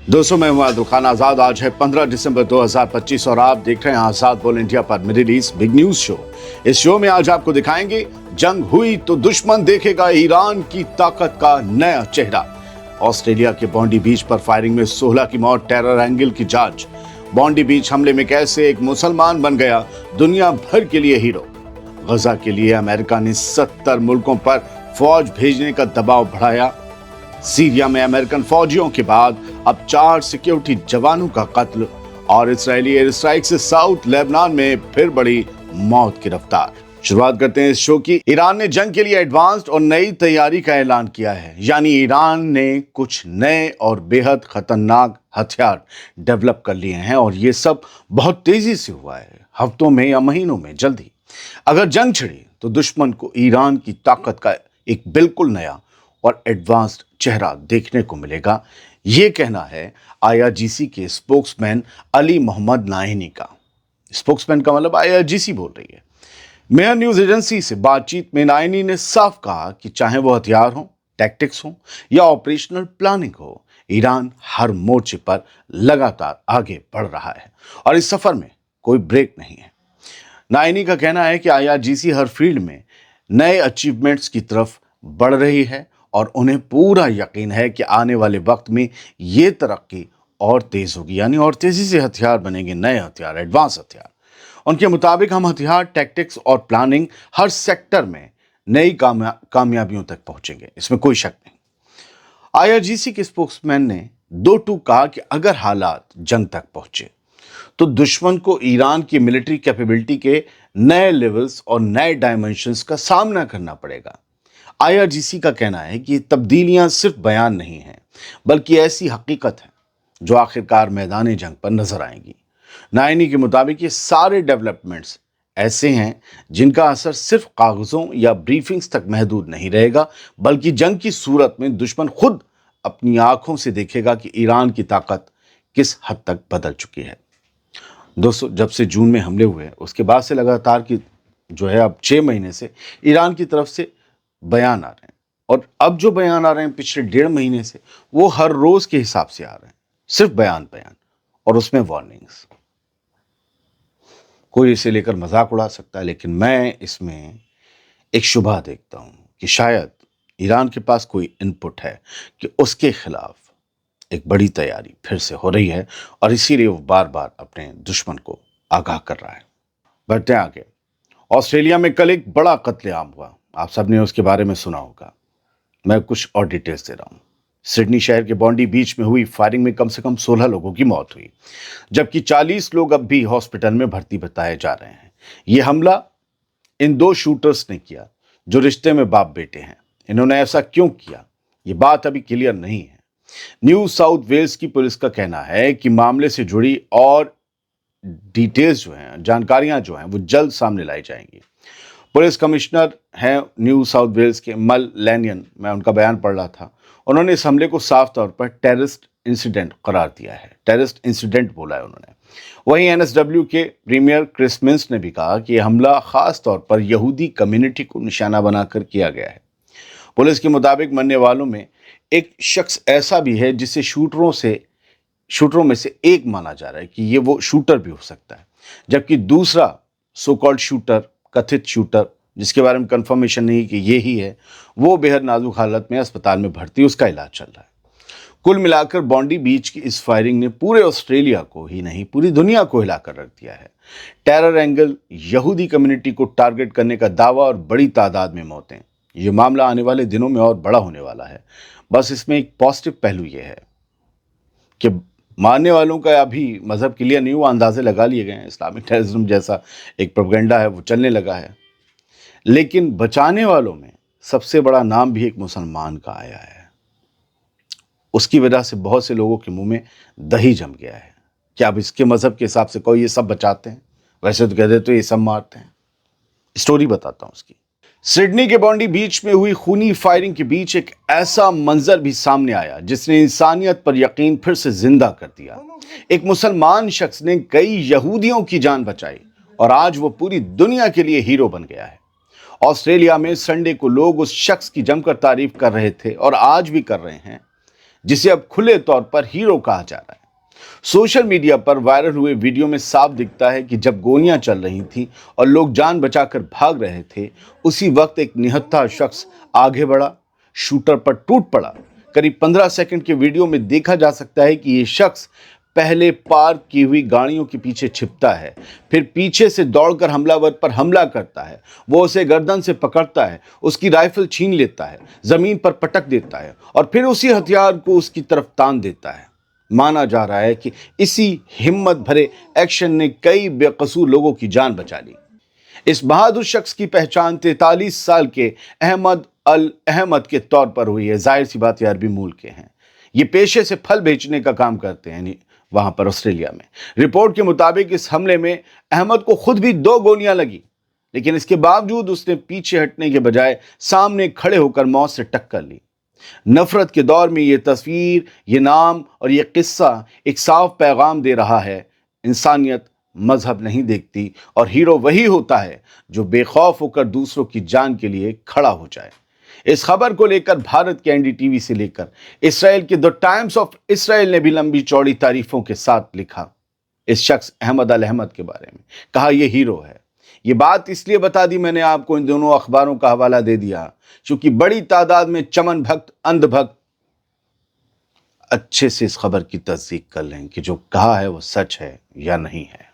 दोस्तों, मैं हूं आदिल खान आजाद। आज है 15 दिसंबर 2025 और आप देख रहे हैं आजाद बोल इंडिया पर middle east big news show. इस शो में आज आपको दिखाएंगे जंग हुई तो दुश्मन देखेगा ईरान की ताकत का नया चेहरा। ऑस्ट्रेलिया के बॉन्डी बीच पर फायरिंग में 16 की मौत, टेरर एंगल की जांच। बॉन्डी बीच हमले में कैसे एक मुसलमान बन गया दुनिया भर के लिए हीरो। गजा के लिए अमेरिका ने 70 मुल्कों पर फौज भेजने का दबाव बढ़ाया। सीरिया में अमेरिकन फौजियों के बाद अब 4 सिक्योरिटी जवानों का कत्ल और इजरायली एयर स्ट्राइक से साउथ लेबनान में फिर बड़ी मौत की रफ्तार। शुरुआत करते हैं इस शो की। ईरान ने जंग के लिए एडवांस्ड और नई तैयारी का ऐलान किया है, यानी ईरान ने कुछ नए और बेहद खतरनाक हथियार डेवलप कर लिए हैं और ये सब बहुत तेजी से हुआ है, हफ्तों में या महीनों में। जल्दी अगर जंग छिड़ी तो दुश्मन को ईरान की ताकत का एक बिल्कुल नया और एडवांस्ड चेहरा देखने को मिलेगा। ये कहना है आईआरजीसी के स्पोक्समैन अली मोहम्मद नाहिनी का। स्पोक्समैन का मतलब आईआरजीसी बोल रही है। मेयर न्यूज एजेंसी से बातचीत में नाहिनी ने साफ कहा कि चाहे वो हथियार हो, टैक्टिक्स हो या ऑपरेशनल प्लानिंग हो, ईरान हर मोर्चे पर लगातार आगे बढ़ रहा है और इस सफर में कोई ब्रेक नहीं है। नाहिनी का कहना है कि आईआरजीसी हर फील्ड में नए अचीवमेंट्स की तरफ बढ़ रही है और उन्हें पूरा यकीन है कि आने वाले वक्त में ये तरक्की और तेज होगी, यानी और तेजी से हथियार बनेंगे, नए हथियार, एडवांस हथियार। उनके मुताबिक हम हथियार, टैक्टिक्स और प्लानिंग हर सेक्टर में नई कामयाबियों तक पहुंचेंगे, इसमें कोई शक नहीं। आईआरजीसी के स्पोक्समैन ने दो टूक कहा कि अगर हालात जंग तक पहुंचे तो दुश्मन को ईरान की मिलिट्री कैपेबिलिटी के नए लेवल्स और नए डायमेंशंस का सामना करना पड़ेगा। आईआरजीसी का कहना है कि तब्दीलियां सिर्फ बयान नहीं हैं, बल्कि ऐसी हकीकत है जो आखिरकार मैदान जंग पर नजर आएंगी। नाहिनी के मुताबिक ये सारे डेवलपमेंट्स ऐसे हैं जिनका असर सिर्फ कागजों या ब्रीफिंग्स तक महदूद नहीं रहेगा, बल्कि जंग की सूरत में दुश्मन खुद अपनी आंखों से देखेगा कि ईरान की ताकत किस हद तक बदल चुकी है। दोस्तों, जब से जून में हमले हुए उसके बाद से लगातार की जो है अब 6 महीने से ईरान की तरफ से बयान आ रहे हैं और अब जो बयान आ रहे हैं पिछले 1.5 महीने से, वो हर रोज के हिसाब से आ रहे हैं। सिर्फ बयान और उसमें वार्निंग्स। कोई इसे लेकर मजाक उड़ा सकता है, लेकिन मैं इसमें एक शुबा देखता हूं कि शायद ईरान के पास कोई इनपुट है कि उसके खिलाफ एक बड़ी तैयारी फिर से हो रही है और इसीलिए वो बार बार अपने दुश्मन को आगाह कर रहा है। बढ़ते हैं आगे। ऑस्ट्रेलिया में कल एक बड़ा कत्लेआम हुआ। आप सबने उसके बारे में सुना होगा। मैं कुछ और डिटेल्स दे रहा हूं। सिडनी शहर के बॉन्डी बीच में हुई फायरिंग में कम से कम 16 लोगों की मौत हुई, जबकि 40 लोग अब भी हॉस्पिटल में भर्ती बताए जा रहे हैं। यह हमला इन 2 शूटर्स ने किया जो रिश्ते में बाप बेटे हैं। इन्होंने ऐसा क्यों किया, यह बात अभी क्लियर नहीं है। न्यू साउथ वेल्स की पुलिस का कहना है कि मामले से जुड़ी और डिटेल्स जो हैं, जानकारियां जो हैं, वो जल्द सामने लाई जाएंगी। पुलिस कमिश्नर हैं न्यू साउथ वेल्स के मल लैनियन, मैं उनका बयान पढ़ रहा था। उन्होंने इस हमले को साफ तौर पर टेररिस्ट इंसिडेंट करार दिया है, टेररिस्ट इंसिडेंट बोला है उन्होंने। वहीं एनएसडब्ल्यू के प्रीमियर क्रिस मिन्स ने भी कहा कि यह हमला खास तौर पर यहूदी कम्युनिटी को निशाना बनाकर किया गया है। पुलिस के मुताबिक मरने वालों में एक शख्स ऐसा भी है जिसे शूटरों में से एक माना जा रहा है कि ये वो शूटर भी हो सकता है, जबकि दूसरा सो कॉल्ड शूटर, कथित शूटर, जिसके बारे में कंफर्मेशन नहीं कि ये ही है, वो बेहद नाजुक हालत में अस्पताल में भर्ती, उसका इलाज चल रहा है। कुल मिलाकर बॉन्डी बीच की इस फायरिंग ने पूरे ऑस्ट्रेलिया को ही नहीं, पूरी दुनिया को हिलाकर रख दिया है। टेरर एंगल, यहूदी कम्युनिटी को टारगेट करने का दावा और बड़ी तादाद में मौतें। ये मामला आने वाले दिनों में और बड़ा होने वाला है। बस इसमें एक पॉजिटिव पहलू ये है कि मारने वालों का अभी मजहब क्लियर नहीं हुआ, अंदाजे लगा लिए गए हैं। इस्लामिक टेररिज्म जैसा एक प्रोपेगेंडा है वो चलने लगा है, लेकिन बचाने वालों में सबसे बड़ा नाम भी एक मुसलमान का आया है। उसकी वजह से बहुत से लोगों के मुंह में दही जम गया है कि अब इसके मजहब के हिसाब से कोई ये सब बचाते हैं, वैसे तो कहते तो ये सब मारते हैं। स्टोरी बताता हूं उसकी। सिडनी के बॉन्डी बीच में हुई खूनी फायरिंग के बीच एक ऐसा मंजर भी सामने आया जिसने इंसानियत पर यकीन फिर से जिंदा कर दिया। एक मुसलमान शख्स ने कई यहूदियों की जान बचाई और आज वो पूरी दुनिया के लिए हीरो बन गया है। ऑस्ट्रेलिया में संडे को लोग उस शख्स की जमकर तारीफ कर रहे थे और आज भी कर रहे हैं जिसे अब खुले तौर पर हीरो कहा जा रहा है। सोशल मीडिया पर वायरल हुए वीडियो में साफ दिखता है कि जब गोलियां चल रही थीं और लोग जान बचाकर भाग रहे थे, उसी वक्त एक निहत्था शख्स आगे बढ़ा, शूटर पर टूट पड़ा। करीब 15 सेकंड के वीडियो में देखा जा सकता है कि यह शख्स पहले पार्क की हुई गाड़ियों के पीछे छिपता है, फिर पीछे से दौड़कर हमलावर पर हमला करता है। वो उसे गर्दन से पकड़ता है, उसकी राइफल छीन लेता है, जमीन पर पटक देता है और फिर उसी हथियार को उसकी तरफ तान देता है। माना जा रहा है कि इसी हिम्मत भरे एक्शन ने कई बेकसूर लोगों की जान बचा ली। इस बहादुर शख्स की पहचान 43 साल के अहमद अल अहमद के तौर पर हुई है। जाहिर सी बात, ये अरबी मूल के हैं। ये पेशे से फल बेचने का काम करते हैं वहां पर ऑस्ट्रेलिया में। रिपोर्ट के मुताबिक इस हमले में अहमद को खुद भी 2 गोलियां लगी, लेकिन इसके बावजूद उसने पीछे हटने के बजाय सामने खड़े होकर मौत से टक्कर ली। नफरत के दौर में ये तस्वीर, ये नाम और ये किस्सा एक साफ पैगाम दे रहा है, इंसानियत मजहब नहीं देखती और हीरो वही होता है जो बेखौफ होकर दूसरों की जान के लिए खड़ा हो जाए। इस खबर को लेकर भारत के एनडीटीवी से लेकर इसराइल के द टाइम्स ऑफ इसराइल ने भी लंबी चौड़ी तारीफों के साथ लिखा इस शख्स अहमद अल अहमद के बारे में। कहा यह हीरो है। ये बात इसलिए बता दी मैंने आपको, इन दोनों अखबारों का हवाला दे दिया, क्योंकि बड़ी तादाद में चमन भक्त, अंध भक्त अच्छे से इस खबर की तस्दीक कर लें कि जो कहा है वो सच है या नहीं है।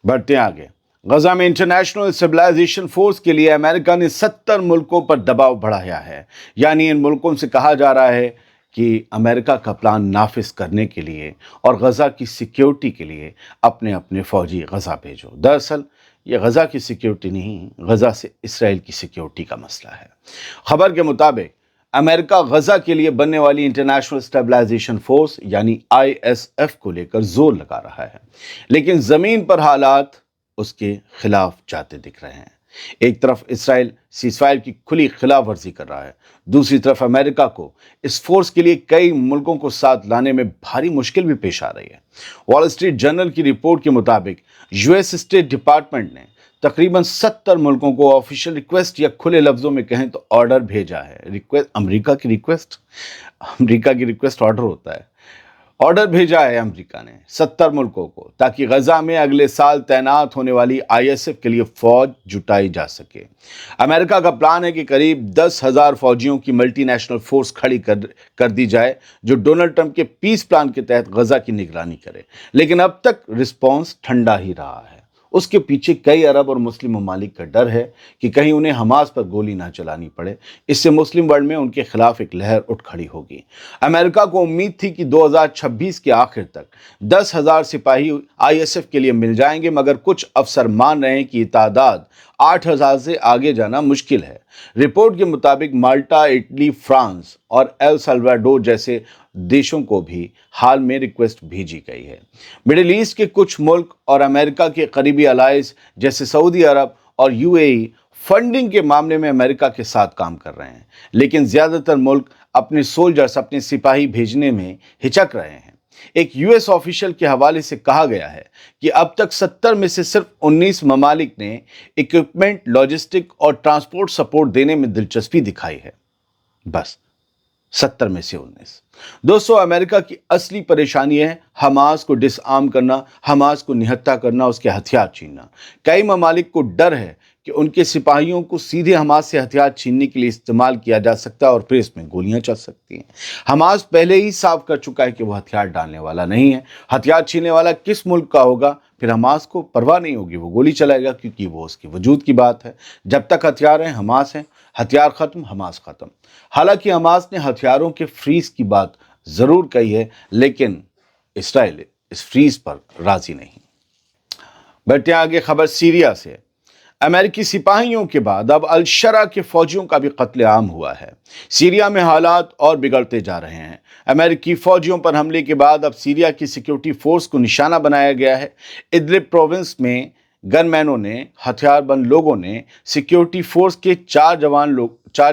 बढ़ते आगे। गजा में इंटरनेशनल स्टेबलाइजेशन फोर्स के लिए अमेरिका ने 70 मुल्कों पर दबाव बढ़ाया है। यानी इन मुल्कों से कहा जा रहा है कि अमेरिका का प्लान नाफिज करने के लिए और गजा की सिक्योरिटी के लिए अपने अपने फौजी गजा भेजो। दरअसल ये गजा की सिक्योरिटी नहीं, गजा से इसराइल की सिक्योरिटी का मसला है। खबर के मुताबिक अमेरिका गजा के लिए बनने वाली इंटरनेशनल स्टेबलाइजेशन फोर्स यानी ISF को लेकर जोर लगा रहा है, लेकिन जमीन पर हालात उसके खिलाफ जाते दिख रहे हैं। एक तरफ इसराइल सीजफायर की खुली खिलाफ वर्जी कर रहा है, दूसरी तरफ अमेरिका को इस फोर्स के लिए कई मुल्कों को साथ लाने में भारी मुश्किल भी पेश आ रही है। वॉल स्ट्रीट जर्नल की रिपोर्ट के मुताबिक US स्टेट डिपार्टमेंट ने तकरीबन 70 मुल्कों को ऑफिशियल रिक्वेस्ट या खुले लफ्जों में कहें तो ऑर्डर भेजा है। रिक्वेस्ट अमेरिका की रिक्वेस्ट ऑर्डर होता है। ऑर्डर भेजा है अमेरिका ने 70 मुल्कों को, ताकि गजा में अगले साल तैनात होने वाली ISF के लिए फौज जुटाई जा सके। अमेरिका का प्लान है कि करीब 10,000 फौजियों की मल्टीनेशनल फोर्स खड़ी कर दी जाए, जो डोनाल्ड ट्रंप के पीस प्लान के तहत गजा की निगरानी करे। लेकिन अब तक रिस्पॉन्स ठंडा ही रहा है। उसके पीछे कई अरब और मुस्लिम ममालिक का डर है कि कहीं उन्हें हमास पर गोली ना चलानी पड़े। इससे मुस्लिम वर्ल्ड में उनके खिलाफ एक लहर उठ खड़ी होगी। अमेरिका को उम्मीद थी कि 2026 के आखिर तक 10,000 सिपाही ISF के लिए मिल जाएंगे, मगर कुछ अफसर मान रहे हैं कि ये तादाद 8,000 से आगे जाना मुश्किल है। रिपोर्ट के मुताबिक माल्टा, इटली, फ्रांस और एल साल्वाडोर जैसे देशों को भी हाल में रिक्वेस्ट भेजी गई है। मिडिल ईस्ट के कुछ मुल्क और अमेरिका के करीबी अलाइज जैसे सऊदी अरब और UAE फंडिंग के मामले में अमेरिका के साथ काम कर रहे हैं, लेकिन ज्यादातर मुल्क अपने सोल्जर्स, अपने सिपाही भेजने में हिचक रहे हैं। एक US ऑफिशियल के हवाले से कहा गया है कि अब तक 70 में से सिर्फ 19 ममालिक ने इक्विपमेंट, लॉजिस्टिक और ट्रांसपोर्ट सपोर्ट देने में दिलचस्पी दिखाई है। बस 70 में से 19। दोस्तों, अमेरिका की असली परेशानी है हमास को डिसआर्म करना, हमास को निहत्था करना, उसके हथियार छीनना। कई ममालिक को डर है कि उनके सिपाहियों को सीधे हमास से हथियार छीनने के लिए इस्तेमाल किया जा सकता है और फिर इसमें गोलियां चल सकती हैं। हमास पहले ही साफ कर चुका है कि वो हथियार डालने वाला नहीं है। हथियार छीनने वाला किस मुल्क का होगा, फिर हमास को परवाह नहीं होगी, वो गोली चलाएगा, क्योंकि वो उसके वजूद की बात है। जब तक हथियार हैं, हमास हैं, हथियार खत्म, हमास खत्म। हालांकि हमास ने हथियारों के फ्रीज की बात जरूर कही है, लेकिन इसराइल इस फ्रीज पर राजी नहीं। बढ़ते आगे खबर सीरिया से। अमेरिकी सिपाहियों के बाद अब अल शरा के फौजियों का भी कत्लेआम हुआ है। सीरिया में हालात और बिगड़ते जा रहे हैं। अमेरिकी फौजियों पर हमले के बाद अब सीरिया की सिक्योरिटी फोर्स को निशाना बनाया गया है। इदलिब प्रोविंस में गनमैनों ने, हथियारबंद लोगों ने सिक्योरिटी फोर्स के 4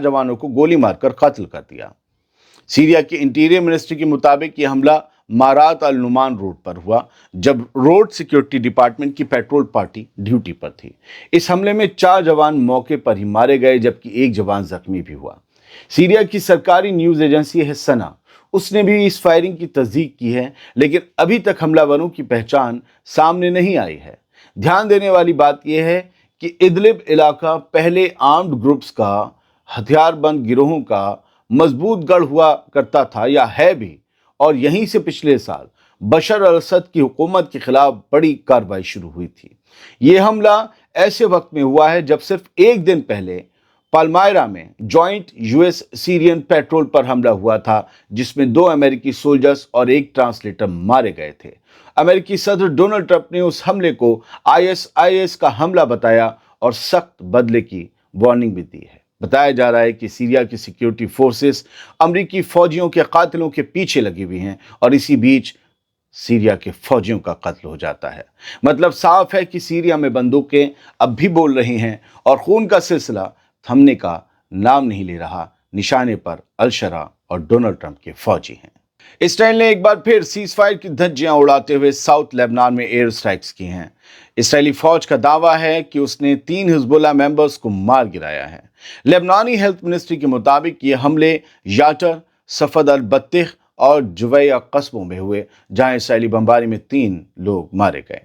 जवानों को गोली मारकर कत्ल कर दिया। सीरिया के इंटीरियर मिनिस्ट्री के मुताबिक यह हमला मारात अल नुमान रोड पर हुआ, जब रोड सिक्योरिटी डिपार्टमेंट की पेट्रोल पार्टी ड्यूटी पर थी। इस हमले में 4 जवान मौके पर ही मारे गए, जबकि 1 जवान जख्मी भी हुआ। सीरिया की सरकारी न्यूज एजेंसी है सना, اس نے بھی اس فائرنگ کی تصدیق کی ہے، لیکن ابھی تک حملہ وروں کی پہچان سامنے نہیں آئی ہے۔ دھیان دینے والی بات یہ ہے کہ ادلب علاقہ پہلے آرمڈ گروپس کا، ہتھیار بند گروہوں کا مضبوط گڑھ ہوا کرتا تھا یا ہے بھی، اور یہیں سے پچھلے سال بشار الاسد کی حکومت کے خلاف بڑی کارروائی شروع ہوئی تھی۔ یہ حملہ ایسے وقت میں ہوا ہے جب صرف ایک دن پہلے پالمائرا میں جوائنٹ یو ایس سیرین پیٹرول پر حملہ ہوا تھا، جس میں 2 امریکی سولجرز اور ایک ٹرانسلیٹر مارے گئے تھے۔ امریکی صدر ڈونلڈ ٹرمپ نے اس حملے کو ISIS کا حملہ بتایا اور سخت بدلے کی وارننگ بھی دی ہے۔ بتایا جا رہا ہے کہ سیریا کی سیکیورٹی فورسز امریکی فوجیوں کے قاتلوں کے پیچھے لگی ہوئی ہیں، اور اسی بیچ سیریا کے فوجیوں کا قتل ہو جاتا ہے۔ مطلب صاف ہے کہ سیریا میں بندوقیں اب بھی بول رہی ہیں، اور خون کا سلسلہ تھمنے کا نام نہیں لے رہا۔ نشانے پر الشرا اور ڈونلڈ ٹرمپ کے فوجی ہیں۔ اسرائیل نے ایک بار پھر سیز فائر کی دھجیاں اڑاتے ہوئے ساؤتھ لیبنان میں ایئر سٹرائکس کی ہیں۔ اسرائیلی فوج کا دعویٰ ہے کہ اس نے 3 حزب اللہ ممبرز کو مار گرایا ہے۔ لیبنانی ہیلتھ منسٹری کے مطابق یہ حملے یاتر، صفد البطیخ اور جویہ قصبوں میں ہوئے، جہاں اسرائیلی بمباری میں 3 لوگ مارے گئے۔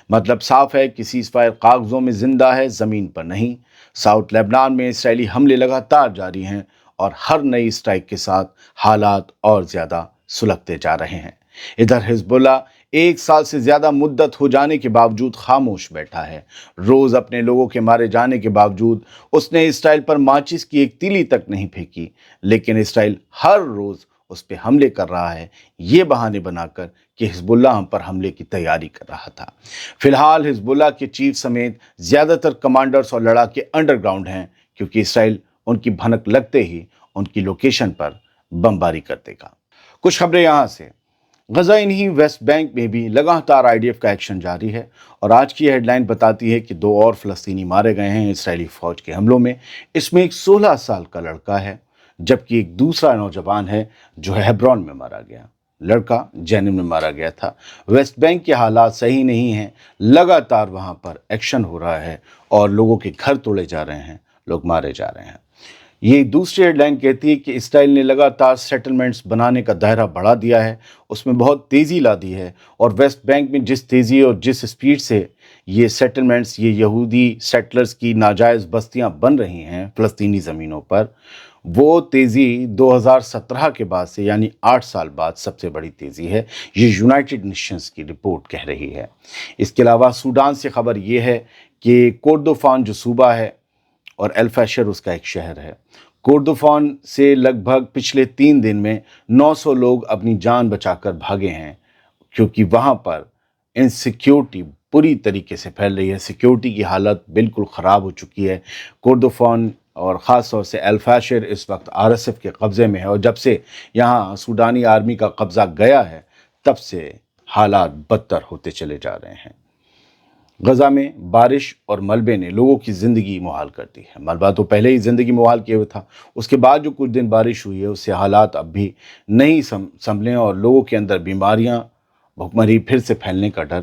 مطلب صاف ہے کہ سیز فائر کاغذوں میں زندہ ہے، زمین پر نہیں۔ ساؤتھ لیبنان میں اسرائیلی حملے لگاتار جاری ہیں، اور ہر نئی اسٹرائک کے ساتھ حالات اور زیادہ سلگتے جا رہے ہیں۔ ادھر حزب اللہ 1 سال سے زیادہ مدت ہو جانے کے باوجود خاموش بیٹھا ہے۔ روز اپنے لوگوں کے مارے جانے کے باوجود اس نے اسرائیل پر ماچس کی ایک تیلی تک نہیں پھینکی، لیکن اسرائیل ہر روز اس پہ حملے کر رہا ہے، یہ بہانے بنا کر کہ حزب اللہ ہم پر حملے کی تیاری کر رہا تھا۔ فی الحال حزب اللہ کے چیف سمیت زیادہ تر کمانڈرز اور لڑاکے انڈر گراؤنڈ ہیں، کیونکہ اسرائیل ان کی بھنک لگتے ہی ان کی لوکیشن پر بمباری کر دے گا۔ کچھ خبریں یہاں سے۔ غزہ انہی ویسٹ بینک میں بھی لگاتار IDF کا ایکشن جاری ہے، اور آج کی ہیڈ لائن بتاتی ہے کہ 2 اور فلسطینی مارے گئے ہیں اسرائیلی فوج کے حملوں میں۔ اس میں ایک 16 سال کا لڑکا ہے، جبکہ ایک دوسرا نوجوان ہے جو ہیبرون میں مارا گیا۔ لڑکا جنین میں مارا گیا تھا۔ ویسٹ بینک کے حالات صحیح نہیں ہیں، لگاتار وہاں پر ایکشن ہو رہا ہے، اور لوگوں کے گھر توڑے جا رہے ہیں، لوگ مارے جا رہے ہیں۔ یہ دوسری ہیڈ لائن کہتی ہے کہ اسرائیل نے لگاتار سیٹلمنٹس بنانے کا دائرہ بڑھا دیا ہے، اس میں بہت تیزی لا دی ہے، اور ویسٹ بینک میں جس تیزی اور جس سپیڈ سے یہ سیٹلمنٹس، یہ یہودی سیٹلرز کی ناجائز بستیاں بن رہی ہیں فلسطینی زمینوں پر، وہ تیزی 2017 کے بعد سے، یعنی 8 سال بعد سب سے بڑی تیزی ہے، یہ یونائٹڈ نیشنز کی رپورٹ کہہ رہی ہے۔ اس کے علاوہ سوڈان سے خبر یہ ہے کہ کوردوفان جو صوبہ ہے اور الفاشر اس کا ایک شہر ہے، کوردوفان سے لگ بھگ پچھلے 3 دن میں 900 لوگ اپنی جان بچا کر بھاگے ہیں، کیونکہ وہاں پر انسیکیورٹی پوری طریقے سے پھیل رہی ہے۔ سیکیورٹی کی حالت بالکل خراب ہو چکی ہے۔ کوردوفان اور خاص طور سے الفاشر اس وقت RSF کے قبضے میں ہے، اور جب سے یہاں سوڈانی آرمی کا قبضہ گیا ہے تب سے حالات بدتر ہوتے چلے جا رہے ہیں۔ غزہ میں بارش اور ملبے نے لوگوں کی زندگی محال کر دی ہے۔ ملبہ تو پہلے ہی زندگی محال کیے ہوئے تھا، اس کے بعد جو کچھ دن بارش ہوئی ہے اس سے حالات اب بھی نہیں سنبھلے، اور لوگوں کے اندر بیماریاں، بھوکمری پھر سے پھیلنے کا ڈر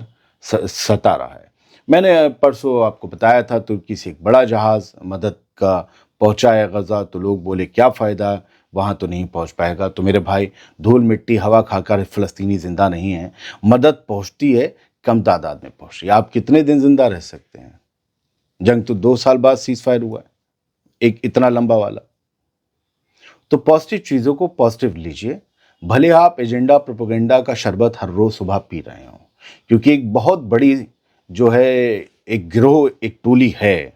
ستا رہا ہے۔ میں نے پرسوں آپ کو بتایا تھا ترکی سے ایک بڑا جہاز مدد کا پہنچا ہے غزہ، تو لوگ بولے کیا فائدہ، وہاں تو نہیں پہنچ پائے گا۔ تو میرے بھائی، دھول مٹی ہوا کھا کر فلسطینی زندہ نہیں ہیں، مدد پہنچتی ہے، کم تعداد میں پہنچ رہی ہے۔ آپ کتنے دن زندہ رہ سکتے ہیں؟ جنگ تو 2 سال بعد سیز فائر ہوا ہے، ایک اتنا لمبا والا۔ تو پازیٹیو چیزوں کو پازیٹیو لیجئے، بھلے آپ ایجنڈا پروپیگنڈا کا شربت ہر روز صبح پی رہے ہوں، کیونکہ ایک بہت بڑی جو ہے ایک گروہ، ایک ٹولی ہے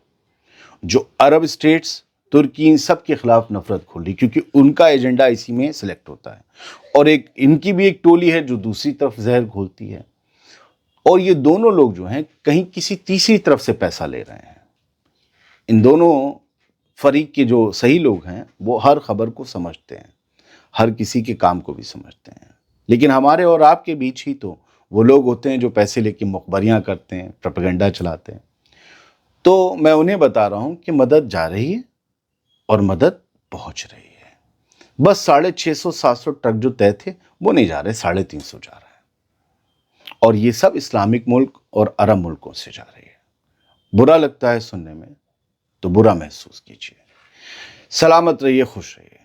جو عرب اسٹیٹس، ترکی، ان سب کے خلاف نفرت کھول رہی، کیونکہ ان کا ایجنڈا اسی میں سلیکٹ ہوتا ہے، اور ایک ان کی بھی ایک ٹولی ہے جو دوسری طرف زہر گھولتی ہے، اور یہ دونوں لوگ جو ہیں کہیں کسی تیسری طرف سے پیسہ لے رہے ہیں۔ ان دونوں فریق کے جو صحیح لوگ ہیں وہ ہر خبر کو سمجھتے ہیں، ہر کسی کے کام کو بھی سمجھتے ہیں، لیکن ہمارے اور آپ کے بیچ ہی تو وہ لوگ ہوتے ہیں جو پیسے لے کے مخبریاں کرتے ہیں، پروپیگنڈا چلاتے ہیں۔ تو میں انہیں بتا رہا ہوں کہ مدد جا رہی ہے، اور مدد پہنچ رہی ہے۔ بس 650-700 ٹرک جو طے تھے وہ نہیں جا رہے، 350 جا رہے ہیں، اور یہ سب اسلامک ملک اور عرب ملکوں سے جا رہی ہے۔ برا لگتا ہے سننے میں تو برا محسوس کیجیے۔ سلامت رہیے، خوش رہیے۔